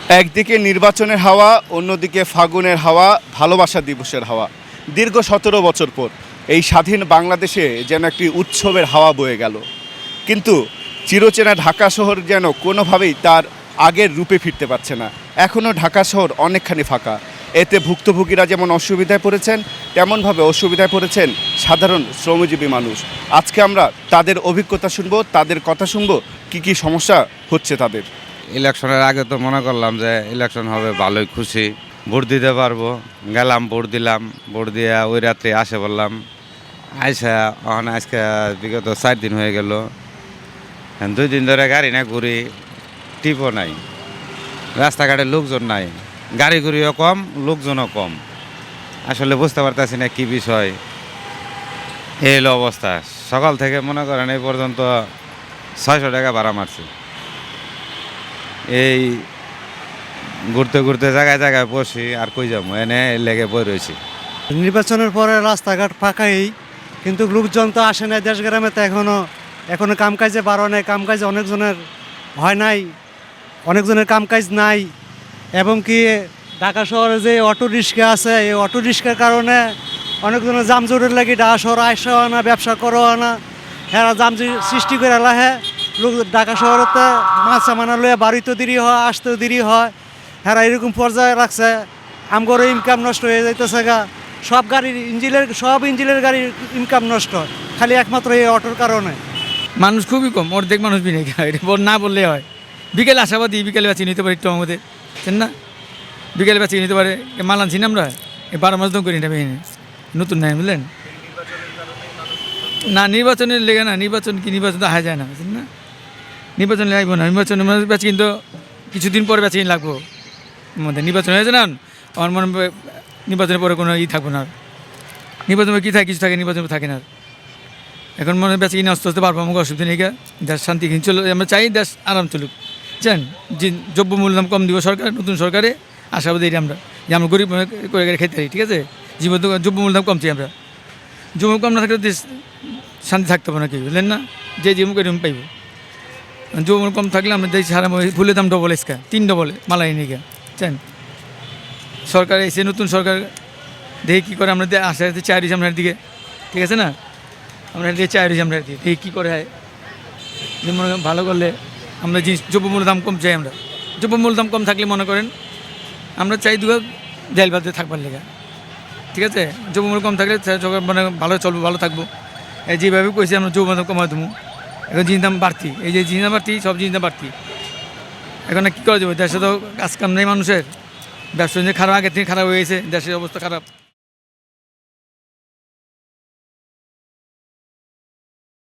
একদিকে নির্বাচনের হাওয়া, অন্যদিকে ফাগুনের হাওয়া, ভালোবাসা দিবসের হাওয়া। দীর্ঘ 17 বছর পর এই স্বাধীন বাংলাদেশে যেন একটি উৎসবের হাওয়া বয়ে গেল। কিন্তু চিরচেনা ঢাকা শহর যেন কোনোভাবেই তার আগের রূপে ফিরতে পারছে না। এখনও ঢাকা শহর অনেকখানি ফাঁকা। এতে ভুক্তভোগীরা যেমন অসুবিধায় পড়েছেন, তেমনভাবে অসুবিধায় পড়েছেন সাধারণ শ্রমজীবী মানুষ। আজকে আমরা তাদের অভিজ্ঞতা শুনবো, তাদের কথা শুনবো, কী সমস্যা হচ্ছে তাদের। ইলেকশনের আগে তো মনে করলাম যে ইলেকশন হবে, ভালোই খুশি, ভোট দিতে পারবো। গেলাম, ভোট দিলাম, ভোট দিয়ে ওই রাত্রে আসে বললাম, আইসা ওখানে আজকে বিগত 4 দিন হয়ে গেল। 2 দিন ধরে গাড়ি না ঘুরি, টিপও নাই, রাস্তাঘাটে লোকজন নাই, গাড়ি ঘুরিও কম, লোকজনও কম। আসলে বুঝতে পারতেছি না কী বিষয়, এই হলো অবস্থা। সকাল থেকে মনে করেন এই পর্যন্ত 600 টাকা ভাড়া মারছি। এই ঘুরতে ঘুরতে জায়গায় জায়গায় বসি, আর কই যাবো, এনে লেগে বই রয়েছি। নির্বাচনের পরে রাস্তাঘাট ফাঁকাই, কিন্তু লোকজন তো আসে না। দেশ গ্রামে তো এখনো কামকাজে বাড়ো নাই, কামকাজ অনেকজনের হয় নাই, অনেকজনের কামকাজ নাই। এবং কি ঢাকা শহরে যে অটো রিক্সা আছে, এই অটো রিক্সার কারণে অনেকজনের জামজোটের লাগে ঢাকা শহরে আসা না, ব্যবসা করো না, হ্যাঁ জাম সৃষ্টি করে লাহে। লোক ঢাকা শহরতে মাছ সামানা লইয়া বাড়িতেও দেরি হয়, আসতেও দেরি হয়। হ্যাঁ এরকম পর্যায়ে রাখছে, আমগরও ইনকাম নষ্ট হয়ে যাইতেছে গা। সব ইঞ্জিনের গাড়ির ইনকাম নষ্ট, খালি একমাত্র এই অটোর কারণে। মানুষ খুবই কম, অর্ধেক মানুষ বিনে এটা না বললে হয়। বিকেলে আশাবাদী, বিকেলে বেঁচে নিতে পারি একটু আমাদের, চেন না, বিকেলে বেঁচে নিতে পারে। মাল আনছি না আমরা, 12 মাস দম করি না, নতুন নাই বুঝলেন না। নির্বাচনের লেগে না, নির্বাচন দেখা যায় না, বুঝলেন না। নির্বাচন লাগবো না, নির্বাচন বেঁচে কিন্তু কিছুদিন পরে বেঁচে লাগবো। আমাদের নির্বাচন হয়েছে না, আমার মনে নির্বাচনের পরে কোনো থাকবো না। নির্বাচনে কী থাকে, কিছু থাকে, নির্বাচন থাকে না। এখন মনে বেঁচে কিনে আস্তে আস্তে পারবো, আমাকে অসুবিধা নেই। দেশ শান্তি কিনে চলো, আমরা চাই দেশ আরাম চলুক। জান যে দ্রব্যমূল্য দাম কম দিব সরকার, নতুন সরকারে আশাবাদী এটা আমরা, যে আমরা গরিব করে খেতে পারি, ঠিক আছে। জীবন দ্রব্যমূল্য দাম কমছি আমরা, জমি কম না থাকলে দেশ শান্তি থাকতে পারবো না, কি বুঝলেন না। যে যেমন করে পাইব, জমি কম থাকলে আমরা দেশ হারাম। ফুলের দাম ডবল, 3 ডবল মালাই নিয়ে গা, চান। সরকার এসে নতুন সরকার দেখি কী করে, আমরা আশা চাই রয়েছি আপনার দিকে, ঠিক আছে না। আমরা দিয়ে চাই রয়েছি আমরা দেখি কী করে হয়। যে মনে করেন ভালো করলে আমরা জিনিস দ্রব্যমূল্য দাম কম চাই, আমরা দ্রব্যমূল্য দাম কম থাকলে মনে করেন আমরা চাই জেল বাদে থাকবার লেগে, ঠিক আছে। দ্রব্যমূল্য কম থাকলে মানে ভালো চলবো, ভালো থাকবো। যেভাবে কইছি আমরা দ্রব্যমূল্য কমাই দেবো। এখন জিনিস দাম বাড়তি, এই যে জিনিস দাম বাড়তি, সব জিনিস দাম বাড়তি। এখন কী করা যাবে, দেশে তো কাজ কাম নেই মানুষের, ব্যবসা খারাপ, আগের থেকে খারাপ হয়ে গেছে, দেশের অবস্থা খারাপ।